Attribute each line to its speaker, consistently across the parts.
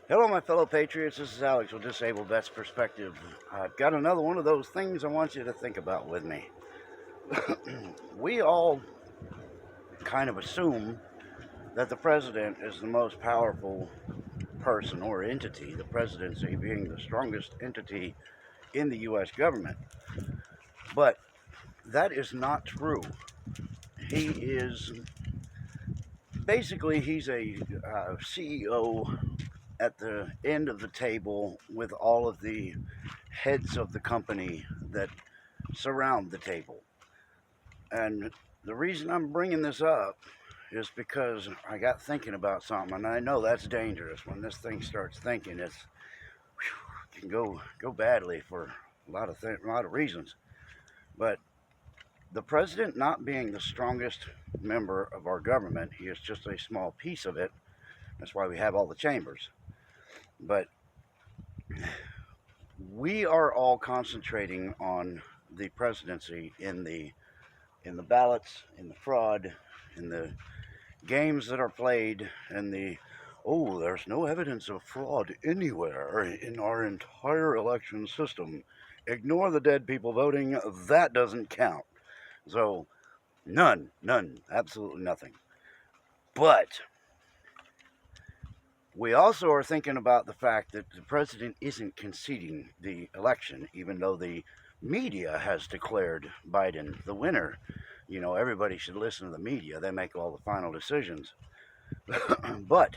Speaker 1: Hello, my fellow patriots. This is Alex with Disabled Vets Perspective. I've got another one of those things I want you to think about with me. We all kind of assume that the president is the most powerful person or entity, the presidency being the strongest entity in the U.S. government. But that is not true. He is he's a CEO at the end of the table with all of the heads of the company that surround the table. And the reason I'm bringing this up is because I got thinking about something, and I know that's dangerous. When this thing starts thinking, it can go badly for a lot of reasons. But the president not being the strongest member of our government, he is just a small piece of it. That's why we have all the chambers. But we are all concentrating on the presidency in the ballots, in the fraud, in the games that are played, and there's no evidence of fraud anywhere in our entire election system. Ignore the dead people voting, that doesn't count. So, none, absolutely nothing. But we also are thinking about the fact that the president isn't conceding the election, even though the media has declared Biden the winner. You know, everybody should listen to the media. They make all the final decisions. But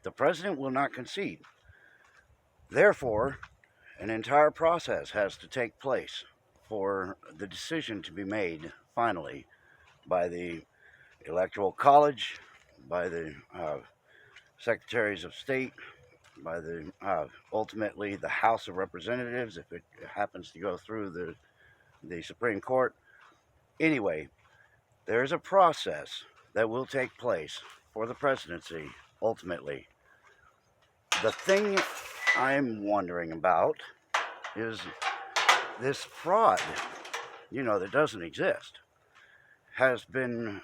Speaker 1: the president will not concede. Therefore, an entire process has to take place for the decision to be made finally by the Electoral College, by the secretaries of state, by the ultimately the House of Representatives if it happens to go through the Supreme Court. Anyway, there's a process that will take place for the presidency ultimately. The thing I'm wondering about is this fraud, that doesn't exist, has been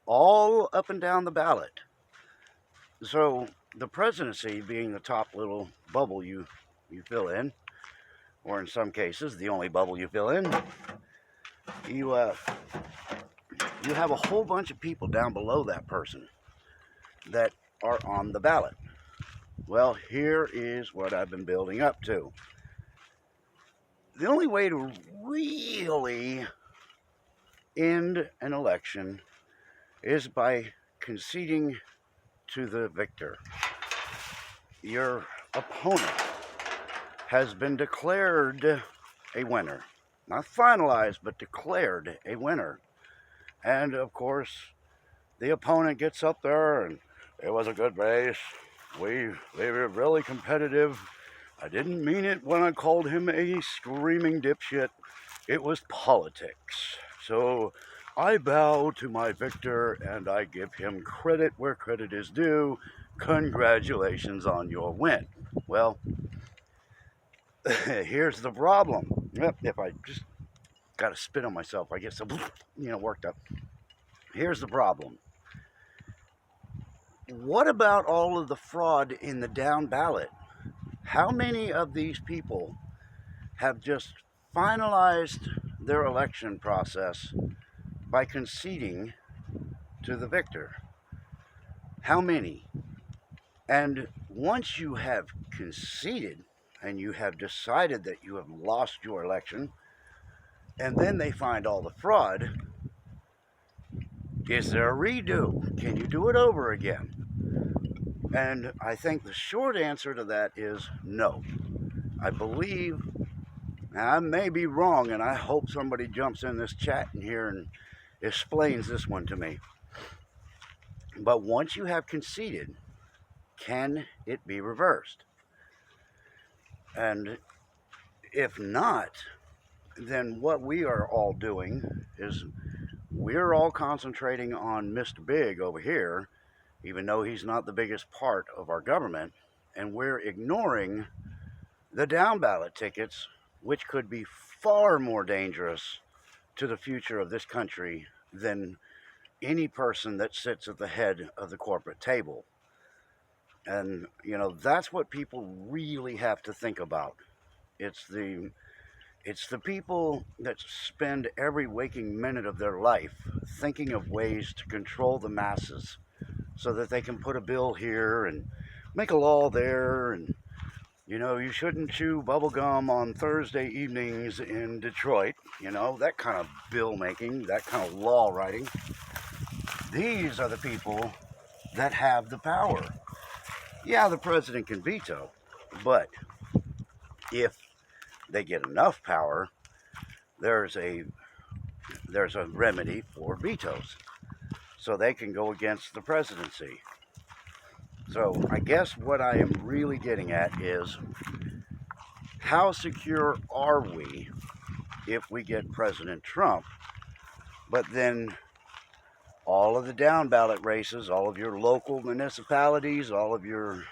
Speaker 1: all up and down the ballot. So the presidency being the top little bubble you fill in, or in some cases the only bubble you fill in, you have a whole bunch of people down below that person that are on the ballot. Well, here is what I've been building up to. The only way to really end an election is by conceding to the victor. Your opponent has been declared a winner. Not finalized, but declared a winner. And of course, the opponent gets up there and it was a good race. They were really competitive. I didn't mean it when I called him a screaming dipshit. It was politics. So I bow to my victor and I give him credit where credit is due. Congratulations on your win. Well, here's the problem. If I just got to spit on myself, I get so, worked up. Here's the problem. What about all of the fraud in the down ballot? How many of these people have just finalized their election process by conceding to the victor? How many? And once you have conceded and you have decided that you have lost your election, and then they find all the fraud, is there a redo? Can you do it over again? And I think the short answer to that is no. I believe, I may be wrong, and I hope somebody jumps in this chat in here and explains this one to me. But once you have conceded, can it be reversed? And if not, then what we are all doing is we're all concentrating on Mr. Big over here, even though he's not the biggest part of our government, and we're ignoring the down ballot tickets, which could be far more dangerous to the future of this country than any person that sits at the head of the corporate table. And, that's what people really have to think about. It's the it's the people that spend every waking minute of their life thinking of ways to control the masses so that they can put a bill here and make a law there, and you shouldn't chew bubble gum on Thursday evenings in Detroit, that kind of bill making, that kind of law writing. These are the people that have the power. Yeah, the president can veto, but if they get enough power, there's a remedy for vetoes, so they can go against the presidency. So I guess what I am really getting at is, how secure are we if we get President Trump, but then all of the down ballot races, all of your local municipalities, all of your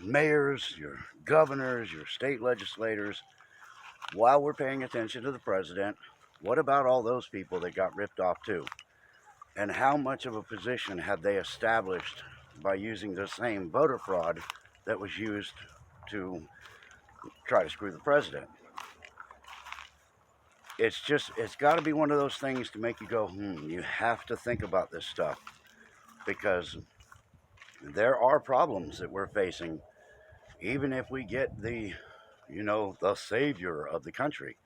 Speaker 1: mayors, your governors, your state legislators, while we're paying attention to the president, what about all those people that got ripped off too? And how much of a position have they established by using the same voter fraud that was used to try to screw the president? It's got to be one of those things to make you go, you have to think about this stuff, because there are problems that we're facing, even if we get the savior of the country,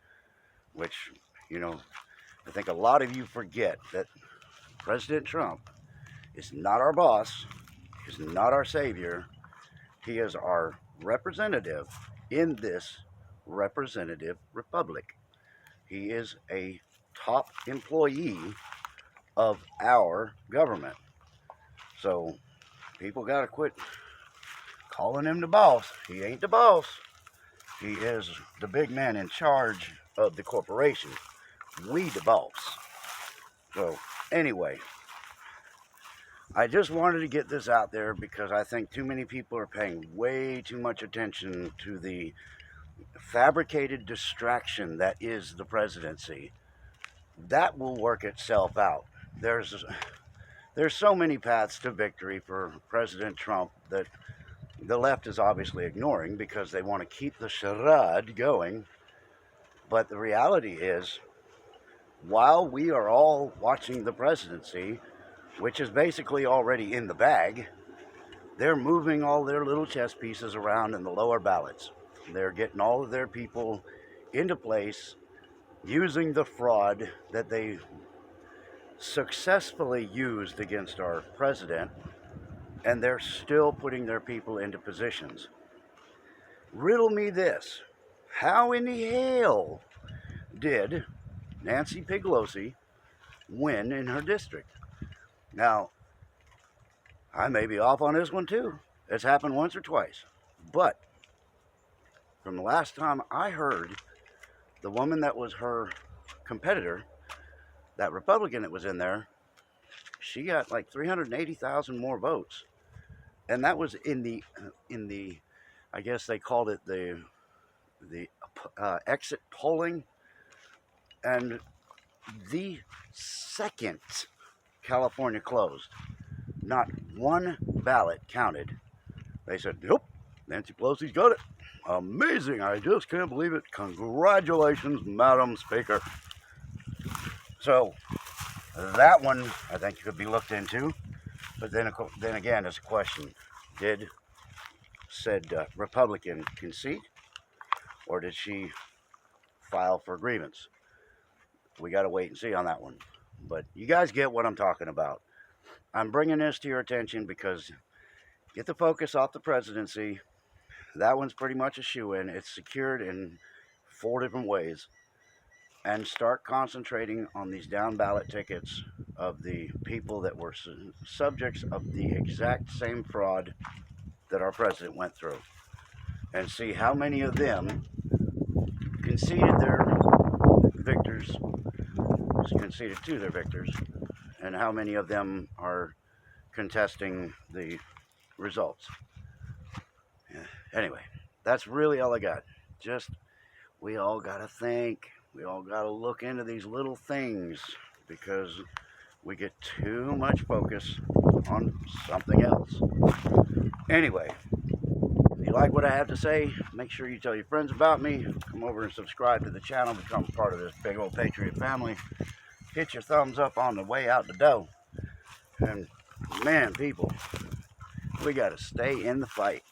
Speaker 1: which, I think a lot of you forget that President Trump is not our boss, is not our savior. He is our representative in this representative republic. He is a top employee of our government. So people got to quit calling him the boss. He ain't the boss. He is the big man in charge of the corporation. We the boss. So anyway, I just wanted to get this out there because I think too many people are paying way too much attention to the fabricated distraction that is the presidency. That will work itself out. There's so many paths to victory for President Trump that the left is obviously ignoring because they want to keep the charade going. But the reality is, while we are all watching the presidency, which is basically already in the bag, they're moving all their little chess pieces around in the lower ballots. They're getting all of their people into place using the fraud that they successfully used against our president, and they're still putting their people into positions. Riddle me this. How in the hell did Nancy Pelosi win in her district? Now, I may be off on this one too. It's happened once or twice. But from the last time I heard, the woman that was her competitor, that Republican that was in there, she got like 380,000 more votes. And that was in the I guess they called it the exit polling. And the second California closed, not one ballot counted. They said, nope, Nancy Pelosi's got it. Amazing. I just can't believe it. Congratulations, Madam Speaker. So that one, I think, could be looked into. But then again, it's a question. Did said Republican concede, or did she file for grievance? We got to wait and see on that one. But you guys get what I'm talking about. I'm bringing this to your attention because get the focus off the presidency. That one's pretty much a shoo-in. It's secured in 4 different ways. And start concentrating on these down ballot tickets of the people that were subjects of the exact same fraud that our president went through. And see how many of them conceded to their victors, and how many of them are contesting the results. Anyway, that's really all I got. Just, we all got to think. We all got to look into these little things because we get too much focus on something else. Anyway, if you like what I have to say, make sure you tell your friends about me. Come over and subscribe to the channel, become part of this big old Patriot family. Hit your thumbs up on the way out the door. And man, people, we got to stay in the fight.